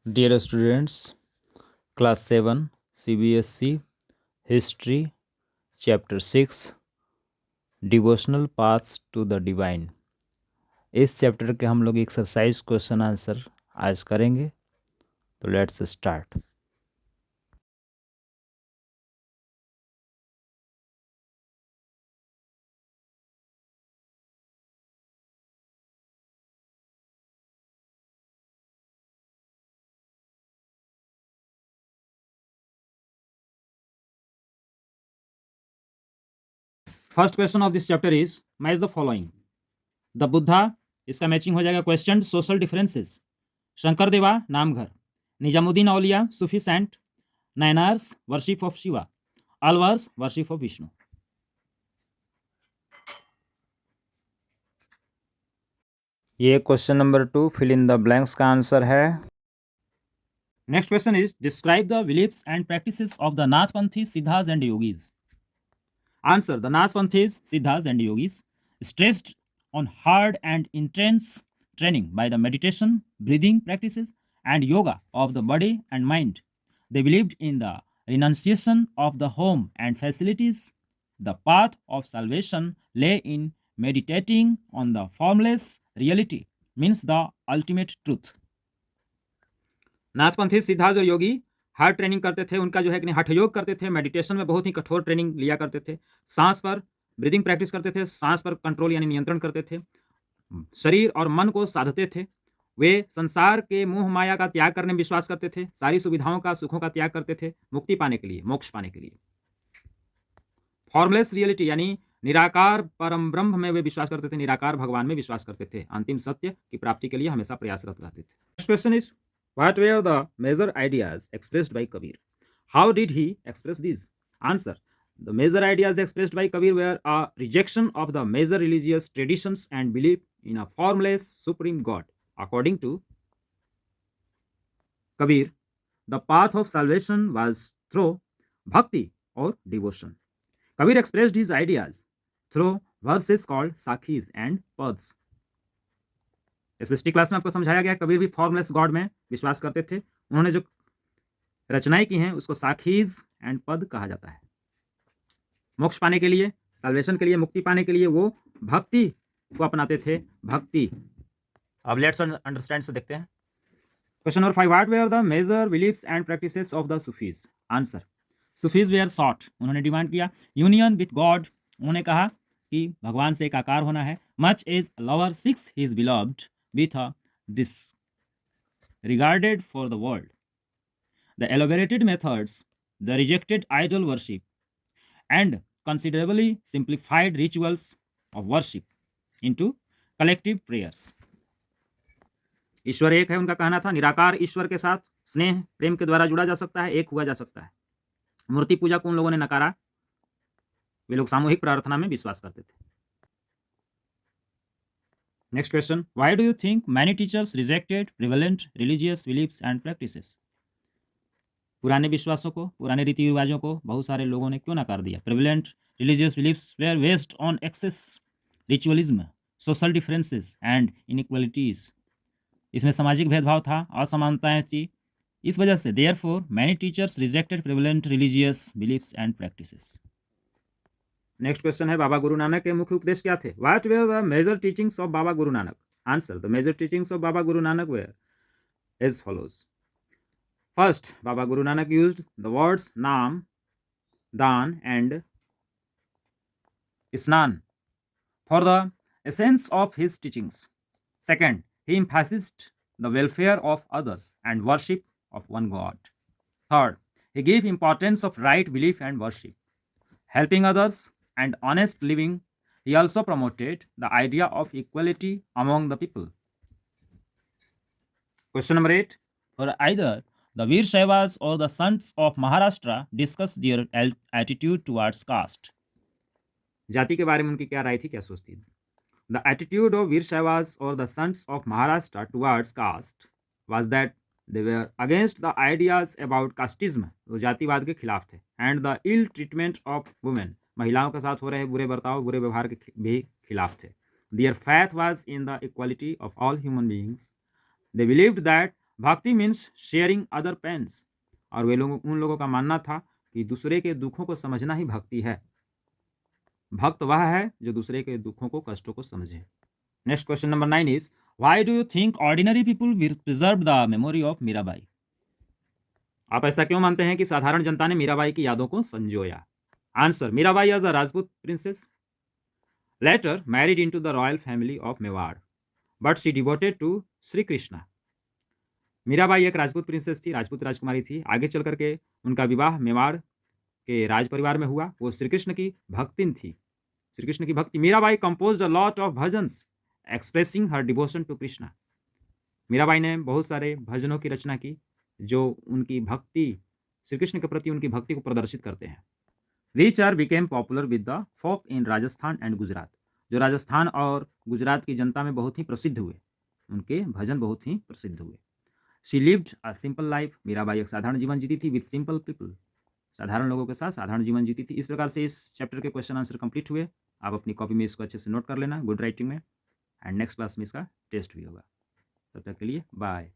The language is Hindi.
Dear students, Class 7 CBSC History Chapter 6 Devotional Paths to the Divine। इस चैप्टर के हम लोग एक्सरसाइज क्वेश्चन आंसर आज करेंगे। तो let's start. First question of this chapter is match the following. The Buddha, इसका मैचिंग हो जाएगा question social differences. Shankar Deva Namghar, Nizamuddin Auliya Sufi saint, Nayanars worship of Shiva, Alvars worship of Vishnu. ये question number 2 fill in the blanks का आंसर है। Next question is describe the beliefs and practices of the Nathpanthi siddhas and yogis. Answer. The Nathpanthis, Siddhas, and Yogis stressed on hard and intense training by the meditation, breathing practices, and yoga of the body and mind. They believed in the renunciation of the home and facilities. The path of salvation lay in meditating on the formless reality, means the ultimate truth. Nathpanthi Siddharth और योगी हार्ड ट्रेनिंग करते थे। उनका जो है कि हठ योग करते थे, मेडिटेशन में बहुत ही कठोर ट्रेनिंग लिया करते थे, सांस पर ब्रीदिंग प्रैक्टिस करते थे, सांस पर कंट्रोल यानी नियंत्रण करते थे, शरीर और मन को साधते थे। वे संसार के मोह माया का त्याग करने में विश्वास करते थे, सारी सुविधाओं का सुखों का त्याग करते थे मुक्ति पाने के लिए, मोक्ष पाने के लिए। फॉर्मलेस रियलिटी यानी निराकार परम ब्रह्म में वे विश्वास करते थे, निराकार भगवान में विश्वास करते थे, अंतिम सत्य की प्राप्ति के लिए हमेशा प्रयासरत रहते थे। Next question is What were the major ideas expressed by Kabir? How did he express these? Answer. The major ideas expressed by Kabir were a rejection of the major religious traditions and belief in a formless supreme God. According to Kabir, the path of salvation was through bhakti or devotion. Kabir expressed his ideas through verses called Sakhis and Pads. SST class में आपको समझाया गया कबीर भी फॉर्मलेस गॉड में विश्वास करते थे। उन्होंने जो रचनाएं की हैं उसको साखीज एंड पद कहा जाता है। मोक्ष पाने के लिए, साल्वेशन के लिए, मुक्ति पाने के लिए वो भक्ति को अपनाते थे। भक्ति। अब लेट्स अंडरस्टैंड से देखते हैं। Question number 5, what were the major beliefs and practices of the Sufis? Answer, Sufis were sought, उन्होंने डिमांड किया यूनियन विथ गॉड। उन्होंने कहा कि भगवान से एकाकार होना है। Much as lover seeks his beloved with this regarded for the world. The elaborated methods, the rejected idol worship, and considerably simplified rituals of worship into collective prayers. ईश्वर एक है, उनका कहना था। निराकार ईश्वर के साथ स्नेह प्रेम के द्वारा जुड़ा जा सकता है, एक हुआ जा सकता है। मूर्ति पूजा को उन लोगों ने नकारा। वे लोग सामूहिक प्रार्थना में विश्वास करते थे। Next question. Why do you think many teachers rejected prevalent religious beliefs and practices? पुराने विश्वासों को, पुराने रीति रिवाजों को बहुत सारे लोगों ने क्यों नकार दिया? Prevalent religious beliefs were based on excess ritualism, social differences and inequalities. इसमें सामाजिक भेदभाव था, असमानताएं थी। इस वजह से therefore many teachers rejected prevalent religious beliefs and practices. Next question है बाबा गुरु नानक के मुख्य उपदेश क्या थे? What were the major teachings of Baba Guru Nanak? Answer, the major teachings of Baba Guru Nanak were as follows. First, Baba Guru Nanak used the words nam, dan and snan for the essence of his teachings. Second, he emphasized the welfare of others and worship of one God. Third, he gave importance of right belief and worship, helping others and honest living. He also promoted the idea of equality among the people. Question number 8. For either the Veer Shaivas or the sons of Maharashtra discuss their attitude towards caste. जाति के बारे में उनकी क्या राय थी, क्या सोचती थी? The attitude of Veer Shaivas or the sons of Maharashtra towards caste was that they were against the ideas about casteism, वो जातिवाद के खिलाफ थे, and the ill treatment of women, महिलाओं के साथ हो रहे बुरे बर्ताव, बुरे व्यवहार के भी खिलाफ थे। Their faith was in the equality of all human beings. They believed that भक्ति मीन्स शेयरिंग अदर पेन्स, और वे लोगों उन लोगों का मानना था कि दूसरे के दुखों को समझना ही भक्ति है। भक्त वह है जो दूसरे के दुखों को, कष्टों को समझे। Next question number 9 is, why do you think ordinary people will preserve the memory of Mirabai? आप ऐसा क्यों मानते हैं कि साधारण जनता ने मीराबाई की यादों को संजोया? Answer, Mirabai as a Rajput princess later married into the royal family of Mewar, but she devoted to Sri Krishna. Mirabai एक राजपूत प्रिंसेस थी, राजपूत राजकुमारी थी। आगे चल करके उनका विवाह मेवाड़ के राज परिवार में हुआ। वो श्री कृष्ण की भक्तिन थी। श्री कृष्ण की भक्ति। Mirabai composed a lot of bhajans expressing her devotion to Krishna. Mirabai ने बहुत सारे भजनों की रचना की जो उनकी भक्ति, श्री कृष्ण के प्रति उनकी भक्ति को प्रदर्शित करते हैं। Which are became popular with the folk in Rajasthan and Gujarat, जो राजस्थान और गुजरात की जनता में बहुत ही प्रसिद्ध हुए। उनके भजन बहुत ही प्रसिद्ध हुए। She lived a simple life, Mirabai एक साधारण जीवन जीती थी। विद सिंपल पीपल, साधारण लोगों के साथ साधारण जीवन जीती थी। इस प्रकार से इस चैप्टर के क्वेश्चन आंसर कंप्लीट हुए। आप अपनी कॉपी में इसको अच्छे से नोट कर लेना गुड राइटिंग में, एंड नेक्स्ट क्लास में इसका टेस्ट भी होगा। तब तक के लिए बाय।